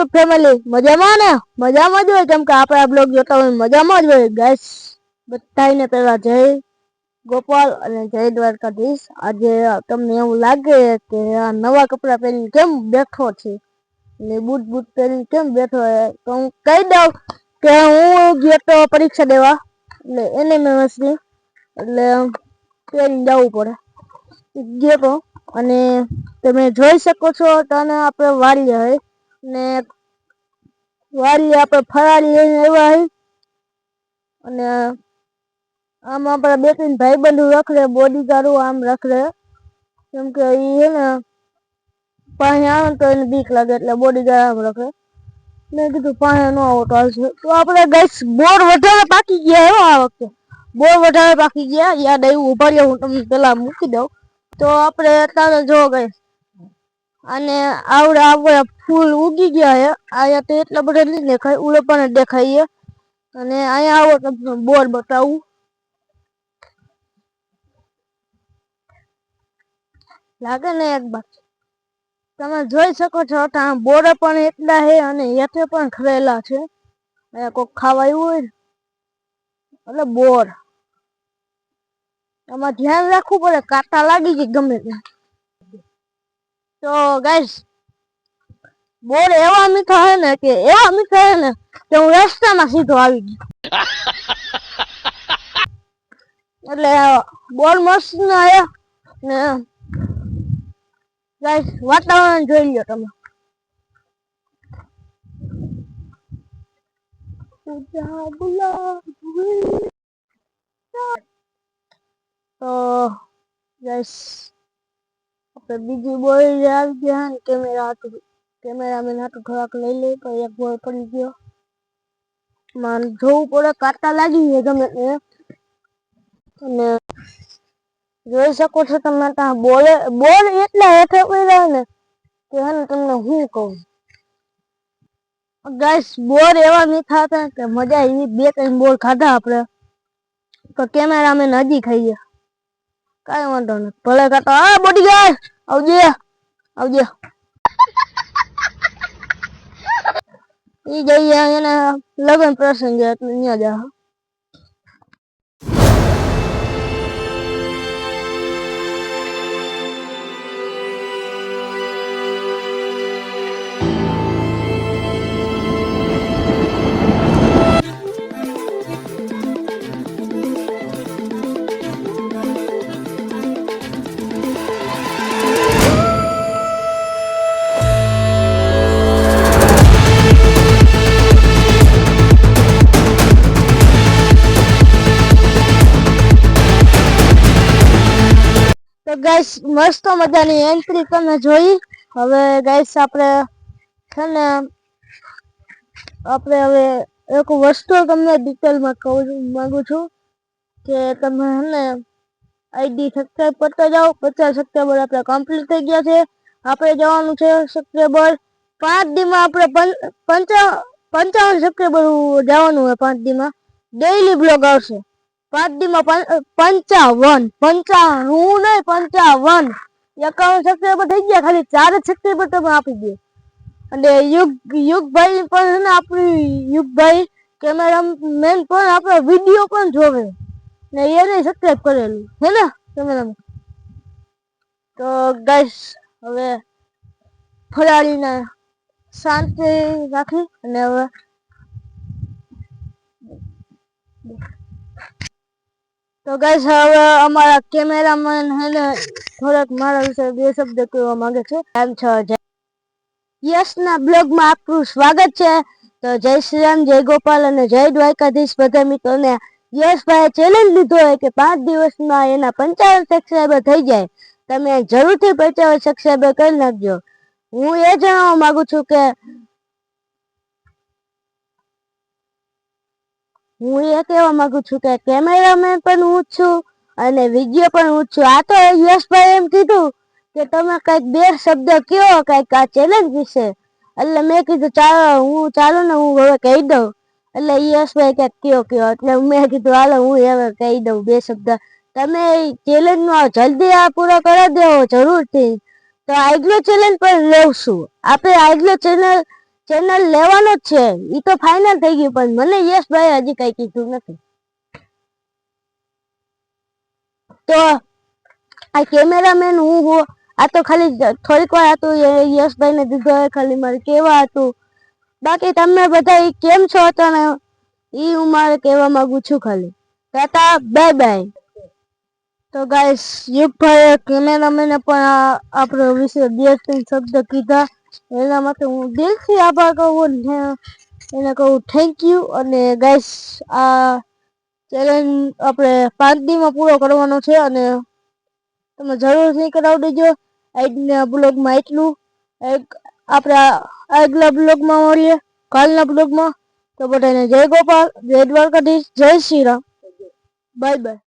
YouTube family મજામાં ને મજામાં જ હોય કેમ કે આપણે આ બ્લોગ જોતા હોય મજામાં જ હોય ગાઈસ બધાને પહેલા જય ગોપાલ અને જય દ્વારકાધીશ। આજે તમને એવું લાગે કે આ નવા કપડા પહેરીને કેમ બેઠો છે ને બૂટ બૂટ પહેરીને કેમ બેઠો છે તો હું કહી દઉં કે હું ગયો તો પરીક્ષા દેવા એટલે એનએમએસની એટલે પહેરીને જવું પડે ગયો તો અને તમે જોઈ શકો છો તને આપણે વાળી હોય ને વાળી આપણે ફરાળી લઈને આવ્યા હોય અને આમ આપણા બે ત્રણ ભાઈબંધો રખડે બોડીગાર્ડો આમ રખડે કેમ કે એ હે ને પાણી આવે તો એને બીક લાગે એટલે બોડીગાર્ડ આમ રખડે મેં કીધું પાણી ન આવો તો હાલશે। તો આપણે ગાઈસ બોર વધારે પાકી ગયા હો આ વખતે બોર વધારે પાકી ગયા યાદ આવ્યું ઉભા રહ્યો હું તમને પેલા મૂકી દઉં। તો આપણે અત્યારે જો ગાઈસ અને આવડા ફૂલ ઉગી ગયા છે અહીંયા તો એટલા બધા નહીં દેખાય ઉડે પણ દેખાય અને અહીંયા આવો તમને બોર બતાવું લાગે ને એક બાર તમે જોઈ શકો છો ત્યાં બોર પણ એટલા છે અને હેઠે પણ ખરેલા છે અહીંયા કોક ખાવા આવ્યું હોય ને એટલે બોર આમાં ધ્યાન રાખવું પડે કાંટા લાગી જાય ગમે ત્યાં। તો ગાઈસ બોર એવા મીઠા હે ને કે હું રસ્તામાં સીધો આવી ગયો એટલે બોર મસ્ત ના હે ને ગાઈસ વાતાવરણ જોઈ લો તમે તો ગાઈસ આપણે બીજી બોર આવી ગયા ને કેમેરામેન હાટું થોડાક લઈ લે તો એક બોર પડી ગયો માન જોવું પડે કાંટા લાગી ગયા ગમે અને જોઈ શકો છો તમે ત્યાં બોર એટલા હેઠે પડ્યા ને કે હે ને તમને હું કહું ગાઈસ બોર એવા મીઠા હતા કે મજા આવી બે ત્રણ બોર ખાધા આપણે તો કેમેરામેન હજી ખાઈએ કાંઈ વાંધો નહીં ભલે ખાતો આ બોડીગાર્ડ આવજે ઈ જઈએ એને લગ્ન પ્રસંગ એટલે અહીંયા જા તો ગાઈસ મસ્ત મજાની એન્ટ્રી તમે જોઈ। હવે ગાઈસ આપણે છે ને આપણે હવે એક વસ્તુ તમને ડિટેલમાં કહું માંગુ છું કે તમે હે ને આઈડી સબસ્ક્રાઇબ કરતા જાઓ 50 સબસ્ક્રાઇબર આપણે કમ્પ્લીટ થઈ ગયા છે। આપણે જવાનું છે સબસ્ક્રાઇબર 5 દીમાં આપણે 55 સબસ્ક્રાઇબર જવાનું હોય 5 દીમાં ડેઈલી બ્લોગ આવશે 5 દીમાં 55 હું નહીં 55 51 સબસ્ક્રાઇબર થઈ ગયા ખાલી 4 સબસ્ક્રાઇબર તમે આપી દો અને યુગભાઈ પણ ને આપણી યુગભાઈ કેમેરામેન પણ આપણા વિડીયો પણ જોવે ને એને સબસ્ક્રાઇબ કરેલું હે ને કેમેરામેન। તો ગાઈસ હવે ફરાળીને શાંતિ રાખી અને હવે તો ગાઈસ હવે અમારા કેમેરામેન હે ને થોડાક મારા વિશે બે શબ્દ કહેવા માંગે છે। એમ છો યશના બ્લોગમાં આપનું સ્વાગત છે। તો જય શ્રી રામ જય ગોપાલ અને જય દ્વારકાધીશ બધા મિત્રોને યશભાઈએ ચેલેન્જ લીધો હોય કે 5 દિવસમાં એના 55 સબસ્ક્રાઇબર થઈ જાય તમે જરૂરથી 55 સબસ્ક્રાઇબર કરી નાખજો। હું એ જણાવવા માંગુ છું કે હું એ કહેવા માંગુ છું કે કેમેરામેન પણ હું છું અને વિડીયો પણ હું છું। આ તો યશભાઈ એમ કીધું કે તમે કઈક બે શબ્દ કહો કઈક આ ચેલેન્જ વિશે એટલે મેં કીધું ચાલો ને હું હવે કહી દઉં એટલે યશભાઈ કઈક કયો એટલે મેં કીધું હાલો હું હવે કહી દઉં બે શબ્દ તમે ચેલેન્જ નો જલ્દી આ પૂરો કરી દેવો જરૂરથી તો આગલો ચેલેન્જ પણ લેવશું આપણે આગલો ચેનલ લેવાનો જ છે, ઈ તો ફાઇનલ થઈ ગયું, પણ મને યશભાઈ હજી કઈ કીધું નથી. તો આ કેમેરામેન હું આ તો ખાલી થોડીક વાર હતું યશભાઈ ને દીધો ખાલી મારે કેવા હતું. બાકી તમે બધા કેમ છો તને ઈ હું મારે કહેવા માંગુ છું ખાલી. Tata bye bye. તો ગાઈસ યુગભાઈ કેમેરામેને પણ આપણો વિશે 2-3 શબ્દ કીધા, એના માટે હું દિલથી આભાર કહું ને એને કહું થેન્ક યુ. અને ગાઈસ આ ચેલેન્જ આપણે 5 દીમાં પૂરો કરવાનો છે અને તમે જરૂરથી કરાવી દેજો. આજના બ્લોગમાં એટલું. આપણા આગલા બ્લોગમાં મળીએ, કાલના બ્લોગમાં. તો બધાને જય ગોપાલ, જય દ્વારકાધીશ, જય શ્રી રામ, બાય બાય.